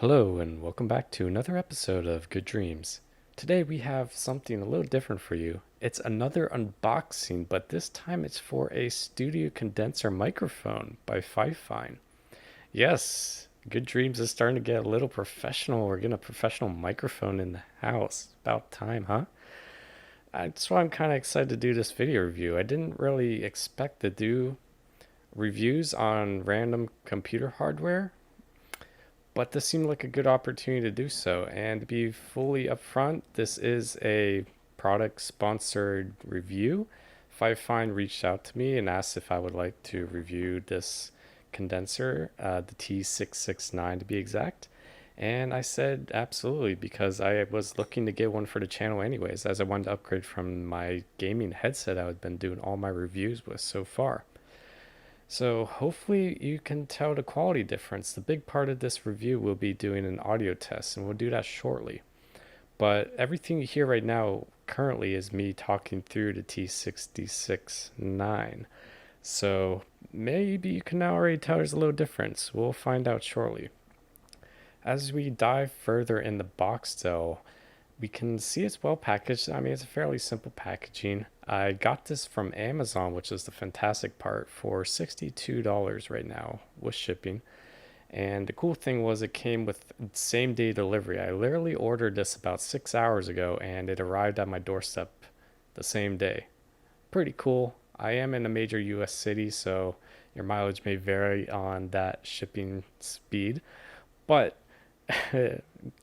Hello, and welcome back to another episode of Good Dreams. Today we have something a little different for you. It's another unboxing, but this time it's for a studio condenser microphone by FiFine. Yes, Good Dreams is starting to get a little professional. We're getting a professional microphone in the house. About time, huh? That's why I'm kind of excited to do this video review. I didn't really expect to do reviews on random computer hardware, but this seemed like a good opportunity to do so. And to be fully upfront, this is a product sponsored review. FiFine reached out to me and asked if I would like to review this condenser, the T669 to be exact. And I said absolutely because I was looking to get one for the channel anyways, as I wanted to upgrade from my gaming headset I've been doing all my reviews with so far. So hopefully you can tell the quality difference. The big part of this review will be doing an audio test, and we'll do that shortly. But everything you hear right now currently is me talking through the T669. So maybe you can now already tell there's a little difference. We'll find out shortly. As we dive further in the box though, we can see it's well packaged. I mean, it's a fairly simple packaging. I got this from Amazon, which is the fantastic part, for $62 right now with shipping. And the cool thing was it came with same day delivery. I literally ordered this about 6 hours ago and it arrived at my doorstep the same day. Pretty cool. I am in a major US city, so your mileage may vary on that shipping speed. But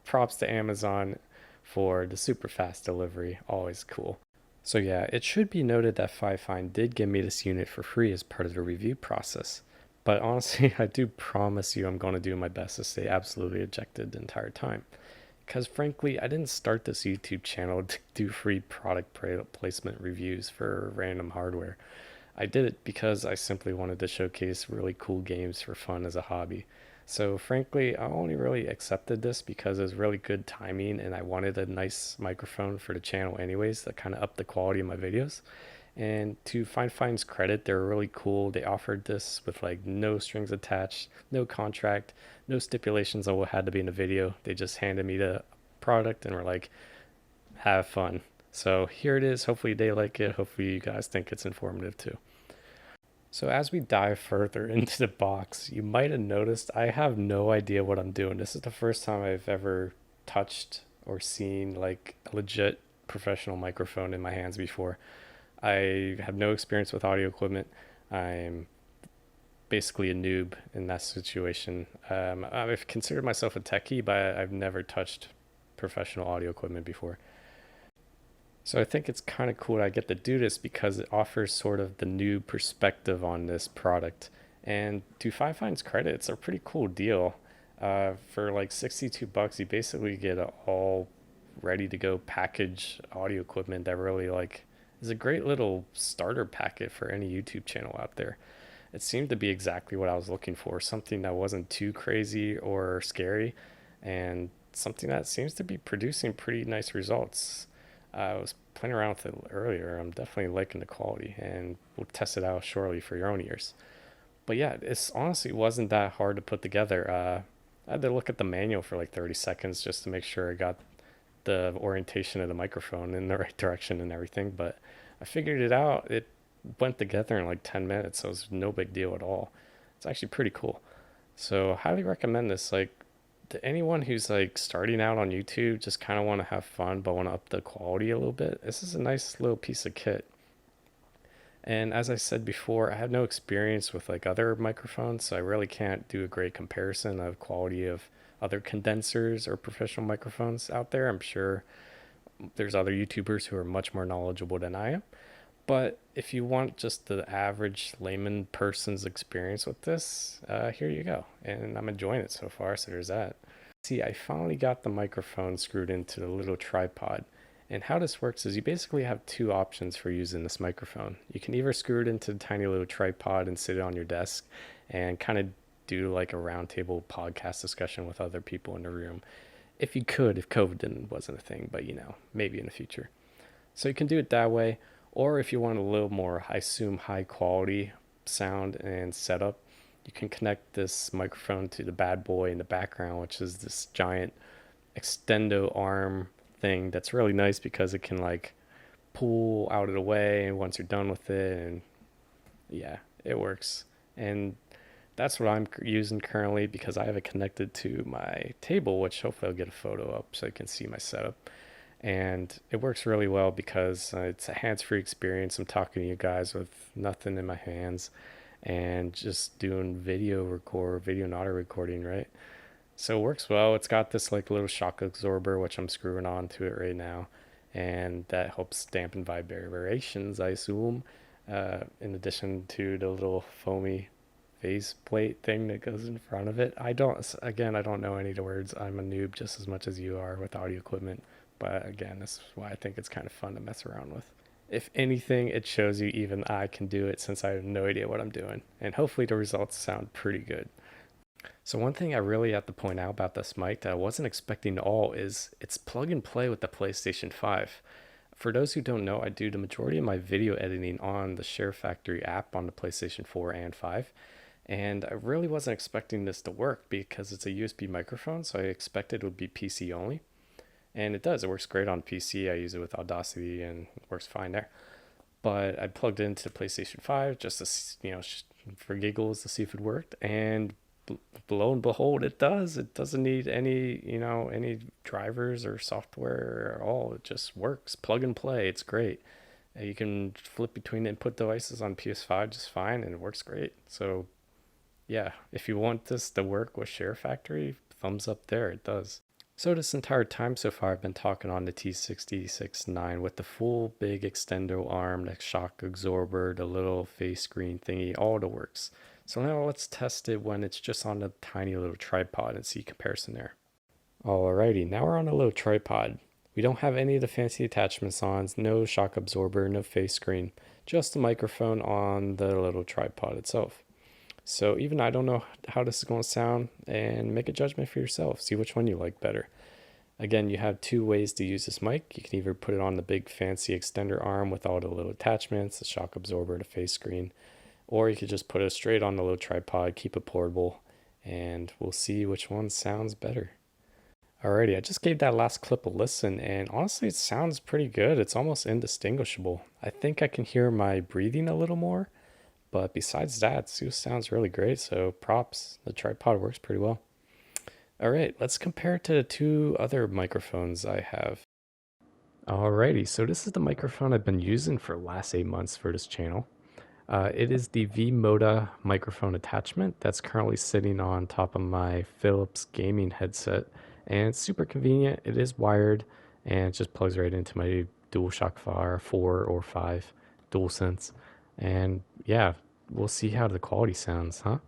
props to Amazon for the super fast delivery. Always cool. So yeah, it should be noted that FiFine did give me this unit for free as part of the review process. But honestly, I do promise you I'm going to do my best to stay absolutely ejected the entire time. Because frankly, I didn't start this YouTube channel to do free product placement reviews for random hardware. I did it because I simply wanted to showcase really cool games for fun as a hobby. So frankly, I only really accepted this because it was really good timing and I wanted a nice microphone for the channel anyways that kind of upped the quality of my videos. And to FiFine's credit, they were really cool. They offered this with like no strings attached, no contract, no stipulations on what had to be in the video. They just handed me the product and were like, have fun. So here it is. Hopefully they like it. Hopefully you guys think it's informative too. So as we dive further into the box, you might have noticed I have no idea what I'm doing. This is the first time I've ever touched or seen like a legit professional microphone in my hands before. I have no experience with audio equipment. I'm basically a noob in that situation. I've considered myself a techie, but I've never touched professional audio equipment before. So I think it's kind of cool that I get to do this because it offers sort of the new perspective on this product. And to FiFine's credit, it's a pretty cool deal. For like 62 bucks, you basically get an all ready to go package audio equipment that really like is a great little starter packet for any YouTube channel out there. It seemed to be exactly what I was looking for, something that wasn't too crazy or scary and something that seems to be producing pretty nice results. I was playing around with it earlier. I'm definitely liking the quality, and we'll test it out shortly for your own ears. But yeah, it's honestly wasn't that hard to put together. I had to look at the manual for like 30 seconds just to make sure I got the orientation of the microphone in the right direction and everything. But I figured it out. It went together in like 10 minutes, so it was no big deal at all. It's actually pretty cool. So highly recommend this. Like to anyone who's like starting out on YouTube, just kind of want to have fun but want to up the quality a little bit, this is a nice little piece of kit. And as I said before, I have no experience with like other microphones, so I really can't do a great comparison of quality of other condensers or professional microphones out there. I'm sure there's other YouTubers who are much more knowledgeable than I am. But if you want just the average layman person's experience with this, here you go. And I'm enjoying it so far, so there's that. See, I finally got the microphone screwed into the little tripod. And how this works is you basically have two options for using this microphone. You can either screw it into the tiny little tripod and sit it on your desk and kind of do like a roundtable podcast discussion with other people in the room. If you could, if COVID wasn't a thing, but maybe in the future. So you can do it that way. Or if you want a little more, I assume, high quality sound and setup, you can connect this microphone to the bad boy in the background, which is this giant extendo arm thing that's really nice because it can like pull out of the way once you're done with it, and yeah, it works. And that's what I'm using currently because I have it connected to my table, which hopefully I'll get a photo up so you can see my setup. And it works really well because it's a hands-free experience. I'm talking to you guys with nothing in my hands and just doing video and audio recording, right? So it works well. It's got this like little shock absorber, which I'm screwing on to it right now, and that helps dampen vibrations, I assume. In addition to the little foamy face plate thing that goes in front of it. I don't know any of the words. I'm a noob just as much as you are with audio equipment. But again, this is why I think it's kind of fun to mess around with. If anything, it shows you even I can do it since I have no idea what I'm doing. And hopefully the results sound pretty good. So one thing I really have to point out about this mic that I wasn't expecting at all is it's plug and play with the PlayStation 5. For those who don't know, I do the majority of my video editing on the Share Factory app on the PlayStation 4 and 5. And I really wasn't expecting this to work because it's a USB microphone, so I expected it would be PC only. And it does. It works great on PC. I use it with Audacity and it works fine there. But I plugged it into PlayStation 5 just to, for giggles to see if it worked. And lo and behold, it does. It doesn't need any drivers or software at all. It just works. Plug and play. It's great. You can flip between input devices on PS5 just fine, and it works great. So yeah, if you want this to work with Share Factory, thumbs up there. It does. So this entire time so far, I've been talking on the T669 with the full big extendo arm, the shock absorber, the little face screen thingy, all the works. So now let's test it when it's just on a tiny little tripod and see comparison there. Alrighty, now we're on a little tripod. We don't have any of the fancy attachments on, no shock absorber, no face screen, just the microphone on the little tripod itself. So even I don't know how this is going to sound, and make a judgment for yourself. See which one you like better. Again, you have two ways to use this mic. You can either put it on the big fancy extender arm with all the little attachments, the shock absorber, the face screen, or you could just put it straight on the little tripod, keep it portable, and we'll see which one sounds better. Alrighty, I just gave that last clip a listen, and honestly, it sounds pretty good. It's almost indistinguishable. I think I can hear my breathing a little more. But besides that, Zeus sounds really great, so props. The tripod works pretty well. All right, let's compare it to the two other microphones I have. Alrighty, so this is the microphone I've been using for the last 8 months for this channel. It is the V-Moda microphone attachment that's currently sitting on top of my Philips gaming headset, and it's super convenient. It is wired, and it just plugs right into my DualShock 4 or 5 DualSense. And yeah, we'll see how the quality sounds, huh?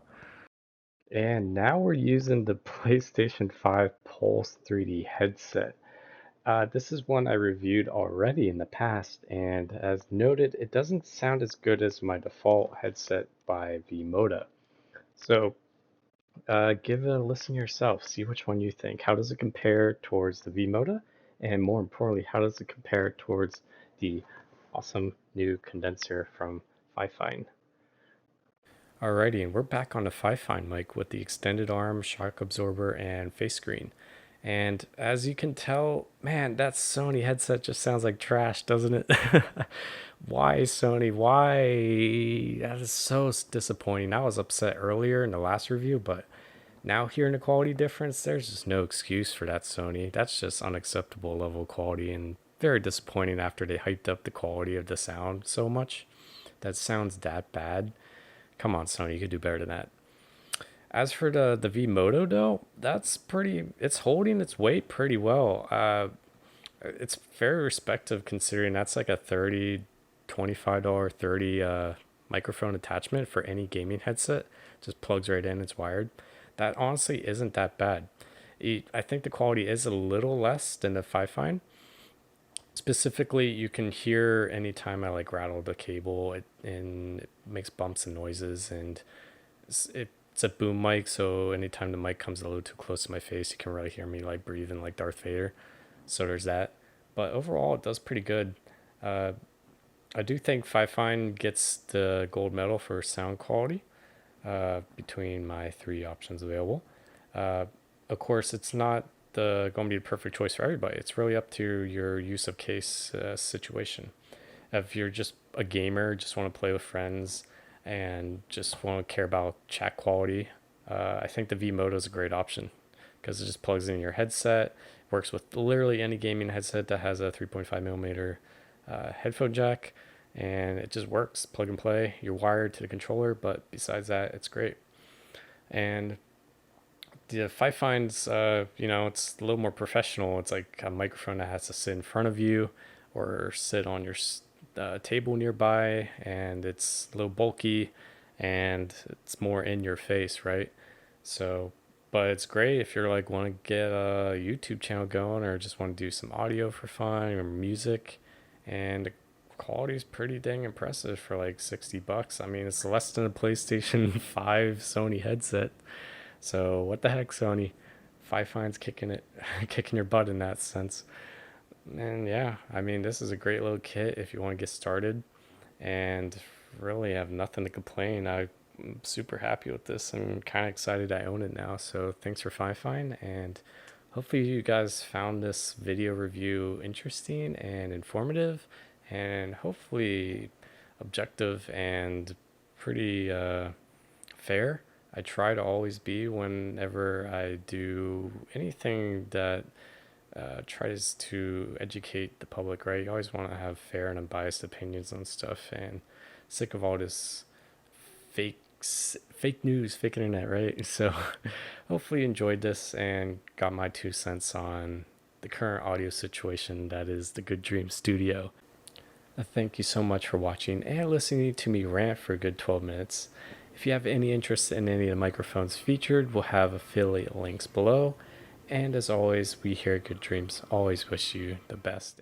And now we're using the PlayStation 5 Pulse 3D headset. This is one I reviewed already in the past, and as noted, it doesn't sound as good as my default headset by V-Moda. So give it a listen yourself, see which one you think. How does it compare towards the V-Moda? And more importantly, how does it compare towards the awesome new condenser from FiFine? Alrighty, and we're back on the FiFine mic with the extended arm, shock absorber, and face screen. And as you can tell, man, that Sony headset just sounds like trash, doesn't it? Why, Sony? Why? That is so disappointing. I was upset earlier in the last review, but now hearing the quality difference, there's just no excuse for that, Sony. That's just unacceptable level of quality and very disappointing after they hyped up the quality of the sound so much. That sounds that bad. Come on, Sony, you could do better than that. As for the V-Moto though, it's holding its weight pretty well. It's very respective considering that's like a $25, 30 microphone attachment for any gaming headset. Just plugs right in, it's wired. That honestly isn't that bad. I think the quality is a little less than the FiFine. Specifically, you can hear anytime I like rattle the cable, and it makes bumps and noises, and it's a boom mic, so anytime the mic comes a little too close to my face, you can really hear me like breathing like Darth Vader. So there's that. But overall, it does pretty good. I do think FiFine gets the gold medal for sound quality. between my three options available. Uh, of course, it's not going to be the perfect choice for everybody. It's really up to your use of case situation. If you're just a gamer, just want to play with friends, and just want to care about chat quality, I think the V-Moda is a great option because it just plugs in your headset, works with literally any gaming headset that has a 3.5 millimeter headphone jack, and it just works plug and play. You're wired to the controller, but besides that, it's great. And the FiFine's, it's a little more professional. It's like a microphone that has to sit in front of you or sit on your table nearby, and it's a little bulky and it's more in your face, right? So, but it's great if you're like want to get a YouTube channel going or just want to do some audio for fun or music, and the quality is pretty dang impressive for like $60. I mean, it's less than a PlayStation 5 Sony headset. So what the heck, Sony? FiFine's kicking it, kicking your butt in that sense. And yeah, I mean, this is a great little kit if you want to get started, and really have nothing to complain. I'm super happy with this. I'm kind of excited I own it now. So thanks for FiFine, and hopefully you guys found this video review interesting and informative, and hopefully objective and pretty fair. I try to always be whenever I do anything that tries to educate the public, right? You always want to have fair and unbiased opinions on stuff, and sick of all this fake news, fake internet, right? So hopefully you enjoyed this and got my 2 cents on the current audio situation that is the Good Dream Studio. Thank you so much for watching and listening to me rant for a good 12 minutes. If you have any interest in any of the microphones featured, we'll have affiliate links below. And as always, we here at Good Dreams always wish you the best.